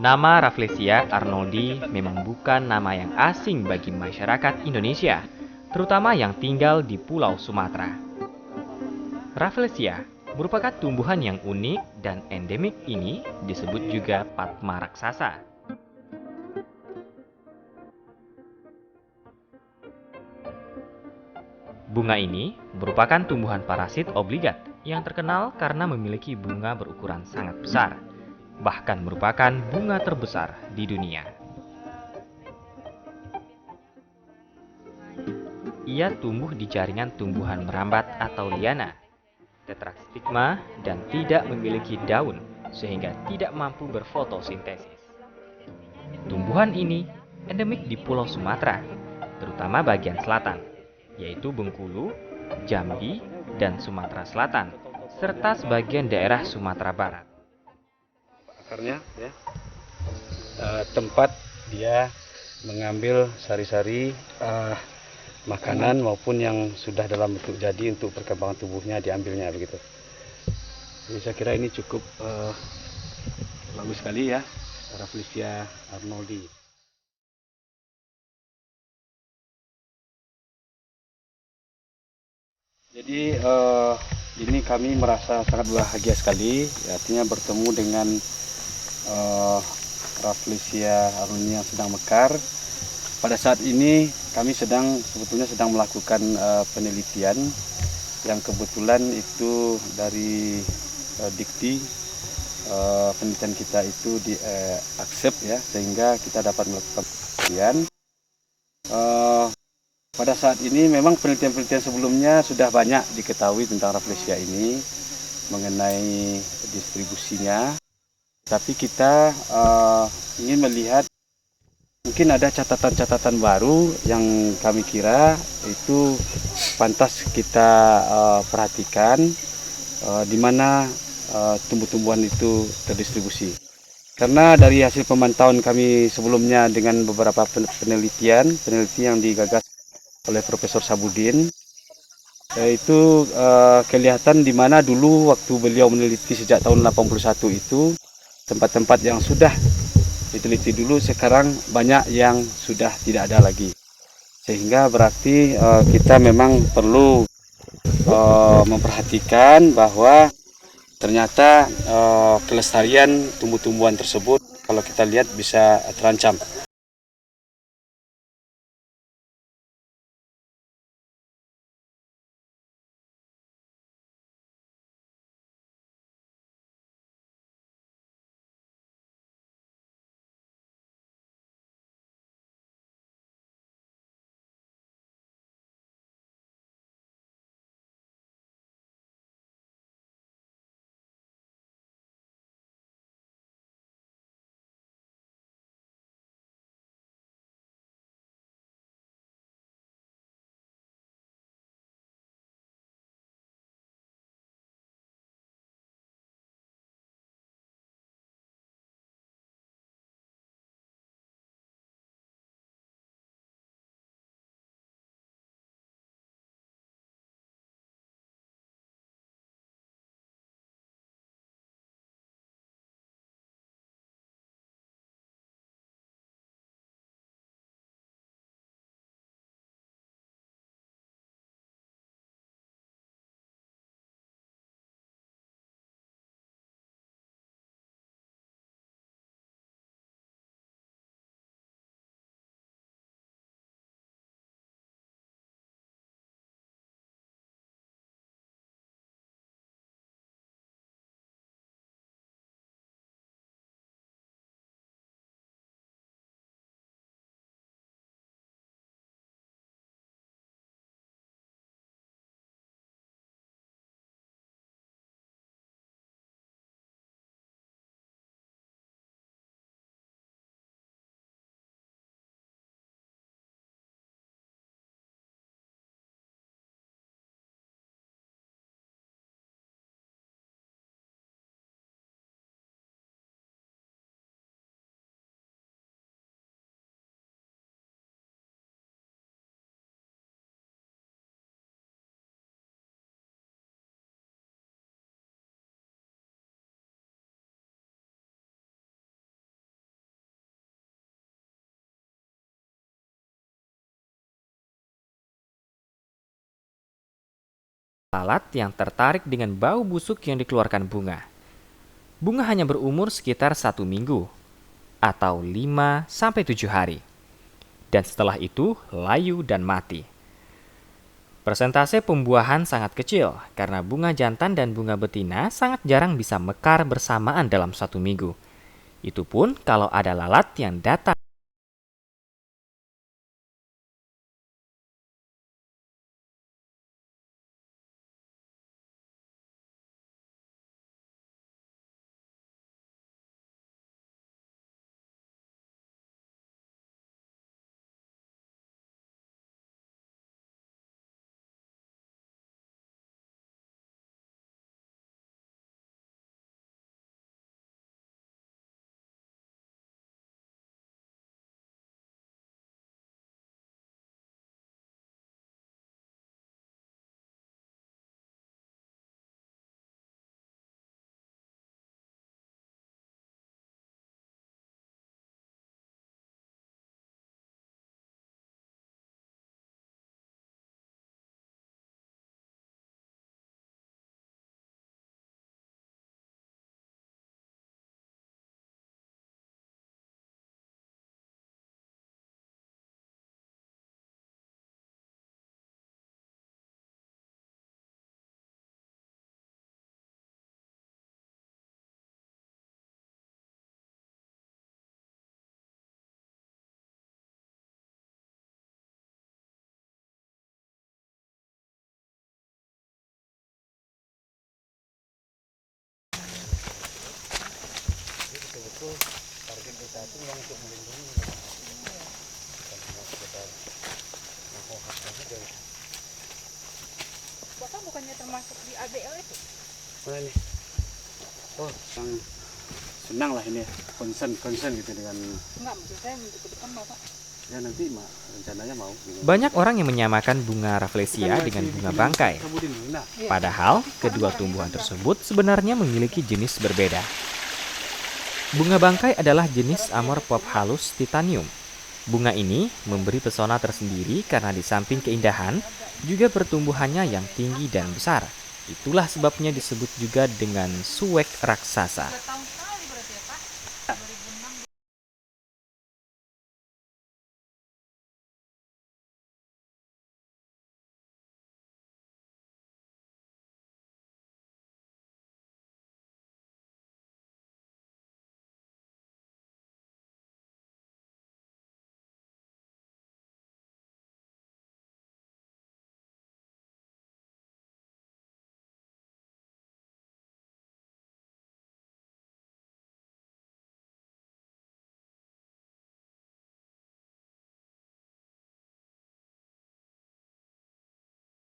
Nama Rafflesia arnoldi memang bukan nama yang asing bagi masyarakat Indonesia, terutama yang tinggal di Pulau Sumatera. Rafflesia merupakan tumbuhan yang unik dan endemik ini disebut juga Padma raksasa. Bunga ini merupakan tumbuhan parasit obligat yang terkenal karena memiliki bunga berukuran sangat besar, bahkan merupakan bunga terbesar di dunia. Ia tumbuh di jaringan tumbuhan merambat atau liana, tetrakstigma, dan tidak memiliki daun sehingga tidak mampu berfotosintesis. Tumbuhan ini endemik di Pulau Sumatera, terutama bagian selatan, yaitu Bengkulu, Jambi, dan Sumatera Selatan, serta sebagian daerah Sumatera Barat. Akarnya ya, tempat dia mengambil sari-sari makanan maupun yang sudah dalam bentuk jadi untuk perkembangan tubuhnya diambilnya begitu. Jadi saya kira ini cukup bagus sekali ya, Rafflesia arnoldi. Jadi ini kami merasa sangat bahagia sekali, artinya bertemu dengan Rafflesia arnoldi yang sedang mekar. Pada saat ini kami sebetulnya sedang melakukan penelitian yang kebetulan itu dari Dikti. Penelitian kita itu di accept ya, sehingga kita dapat melakukan penelitian. Pada saat ini memang penelitian-penelitian sebelumnya sudah banyak diketahui tentang Rafflesia ini mengenai distribusinya, tapi kita ingin melihat mungkin ada catatan-catatan baru yang kami kira itu pantas kita perhatikan di mana tumbuh-tumbuhan itu terdistribusi. Karena dari hasil pemantauan kami sebelumnya dengan beberapa peneliti yang digagas oleh Profesor Sabudin, itu kelihatan di mana dulu waktu beliau meneliti sejak tahun 81 itu tempat-tempat yang sudah diteliti dulu sekarang banyak yang sudah tidak ada lagi. Sehingga berarti kita memang perlu memperhatikan bahwa ternyata kelestarian tumbuh-tumbuhan tersebut kalau kita lihat bisa terancam. lalat yang tertarik dengan bau busuk yang dikeluarkan bunga. Bunga hanya berumur sekitar 1 minggu atau 5 sampai 7 hari. Dan setelah itu layu dan mati. Persentase pembuahan sangat kecil karena bunga jantan dan bunga betina sangat jarang bisa mekar bersamaan dalam 1 minggu. Itu pun kalau ada lalat yang datang. Target kita itu yang untuk melindungi Bapak bukannya termasuk di ABL itu? mana nih? Oh, yang senang lah ini, concern gitu dengan. Enggak, maksud saya untuk ke depan Bapak. Ya nanti rencananya mau. Banyak orang yang menyamakan bunga Rafflesia dengan bunga bangkai. Padahal kedua tumbuhan tersebut sebenarnya memiliki jenis berbeda. Bunga bangkai adalah jenis Amor Pop Halus Titanium. Bunga ini memberi pesona tersendiri karena di samping keindahan, juga pertumbuhannya yang tinggi dan besar. Itulah sebabnya disebut juga dengan suwek raksasa. Tahun sekali berarti ya Pak? 2006.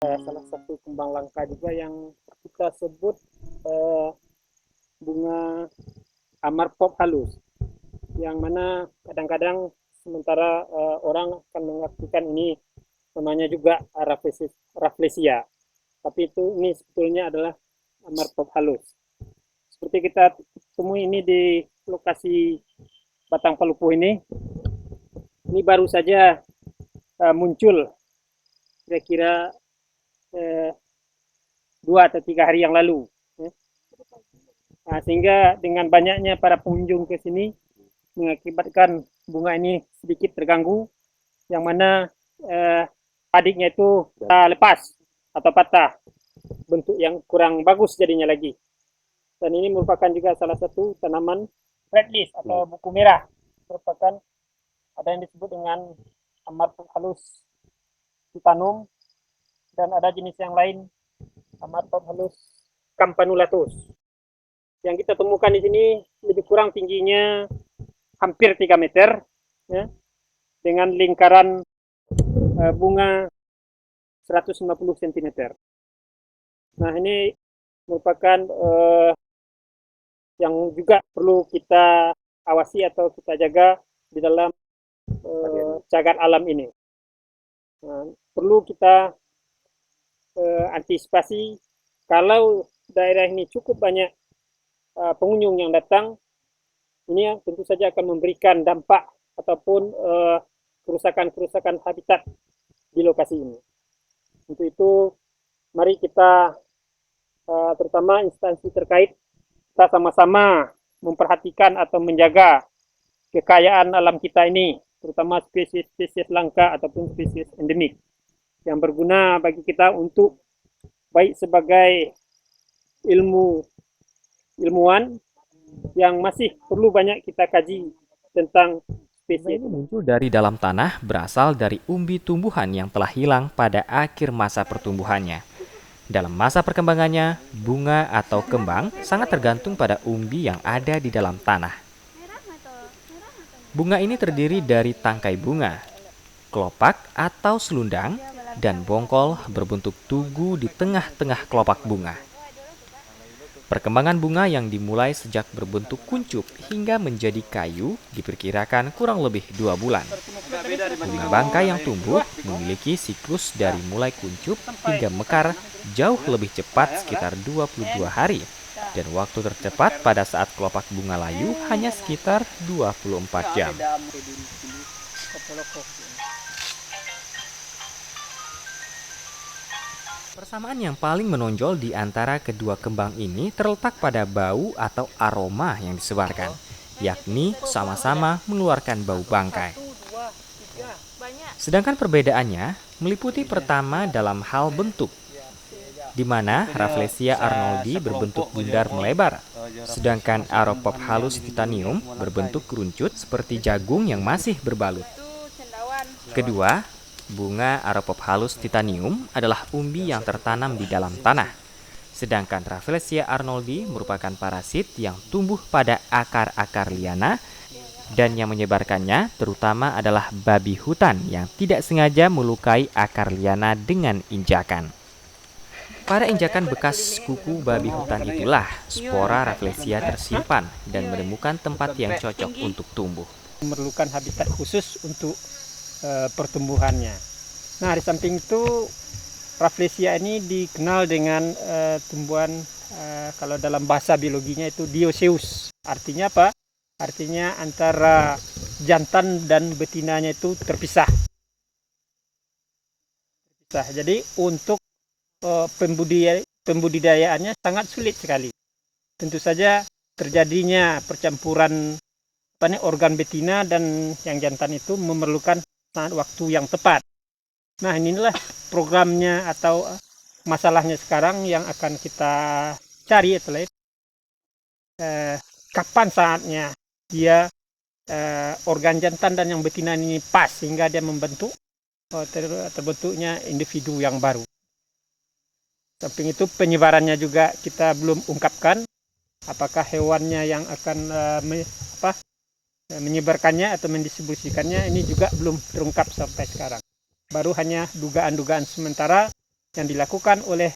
Salah satu kembang langka juga yang kita sebut bunga Amar Pop halus, yang mana kadang-kadang sementara orang akan mengartikan ini namanya juga Rafflesia, tapi ini sebetulnya adalah Amar Pop halus. Seperti kita temui ini di lokasi Batang Palupuh ini baru saja muncul kira-kira 2 atau 3 hari yang lalu. Nah, sehingga dengan banyaknya para pengunjung ke sini mengakibatkan bunga ini sedikit terganggu, yang mana adiknya itu lepas atau patah, bentuk yang kurang bagus jadinya lagi. Dan ini merupakan juga salah satu tanaman red list atau buku merah, merupakan ada yang disebut dengan Amar Pop halus titanum, dan ada jenis yang lain Amar Pop halus campanulatus. Yang kita temukan di sini lebih kurang tingginya hampir 3 meter, ya, dengan lingkaran bunga 150 cm. Nah, ini merupakan yang juga perlu kita awasi atau kita jaga di dalam cagar alam ini. Nah, perlu kita antisipasi kalau daerah ini cukup banyak pengunjung yang datang, ini tentu saja akan memberikan dampak ataupun kerusakan-kerusakan habitat di lokasi ini. Untuk itu mari kita terutama instansi terkait kita sama-sama memperhatikan atau menjaga kekayaan alam kita ini, terutama spesies-spesies langka ataupun spesies endemik yang berguna bagi kita untuk baik sebagai ilmuwan yang masih perlu banyak kita kaji tentang spesies Ini muncul dari dalam tanah berasal dari umbi tumbuhan yang telah hilang pada akhir masa pertumbuhannya. Dalam masa perkembangannya, bunga atau kembang sangat tergantung pada umbi yang ada di dalam tanah. Bunga ini terdiri dari tangkai bunga, kelopak atau selundang, dan bongkol berbentuk tugu di tengah-tengah kelopak bunga. Perkembangan bunga yang dimulai sejak berbentuk kuncup hingga menjadi kayu diperkirakan kurang lebih 2 bulan. Bunga bangkai yang tumbuh memiliki siklus dari mulai kuncup hingga mekar jauh lebih cepat sekitar 22 hari. Dan waktu tercepat pada saat kelopak bunga layu hanya sekitar 24 jam. Persamaan yang paling menonjol di antara kedua kembang ini terletak pada bau atau aroma yang disebarkan, yakni sama-sama mengeluarkan bau bangkai. Sedangkan perbedaannya meliputi pertama dalam hal bentuk, di mana Rafflesia arnoldi berbentuk bundar melebar, sedangkan Aropophalus titanium berbentuk kerucut seperti jagung yang masih berbalut. Kedua, bunga Aropophalus titanium adalah umbi yang tertanam di dalam tanah, sedangkan Rafflesia arnoldi merupakan parasit yang tumbuh pada akar-akar liana dan yang menyebarkannya terutama adalah babi hutan yang tidak sengaja melukai akar liana dengan injakan. Pada injakan bekas kuku babi hutan itulah spora Rafflesia tersimpan dan menemukan tempat yang cocok untuk tumbuh. Memerlukan habitat khusus untuk pertumbuhannya. Nah, di samping itu Rafflesia ini dikenal dengan tumbuhan kalau dalam bahasa biologinya itu dioecious. Artinya apa? Artinya antara jantan dan betinanya itu terpisah. Jadi untuk pembudidayaannya sangat sulit sekali. Tentu saja terjadinya percampuran organ betina dan yang jantan itu memerlukan sangat waktu yang tepat. Nah, inilah programnya atau masalahnya sekarang yang akan kita cari adalah kapan saatnya dia organ jantan dan yang betina ini pas sehingga dia membentuk terbentuknya individu yang baru. Samping itu penyebarannya juga kita belum ungkapkan apakah hewannya yang akan menyebarkannya atau mendistribusikannya ini juga belum terungkap sampai sekarang. Baru hanya dugaan-dugaan sementara yang dilakukan oleh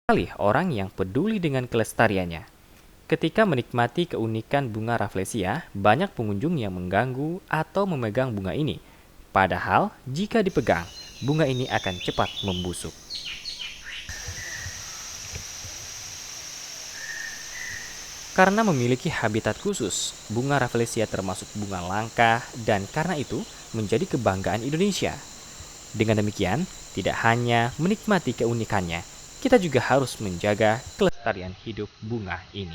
Sekali orang yang peduli dengan kelestariannya. Ketika menikmati keunikan bunga Rafflesia, banyak pengunjung yang mengganggu atau memegang bunga ini. Padahal, jika dipegang, bunga ini akan cepat membusuk. Karena memiliki habitat khusus, bunga Rafflesia termasuk bunga langka dan karena itu menjadi kebanggaan Indonesia. Dengan demikian, tidak hanya menikmati keunikannya, kita juga harus menjaga kelestarian hidup bunga ini.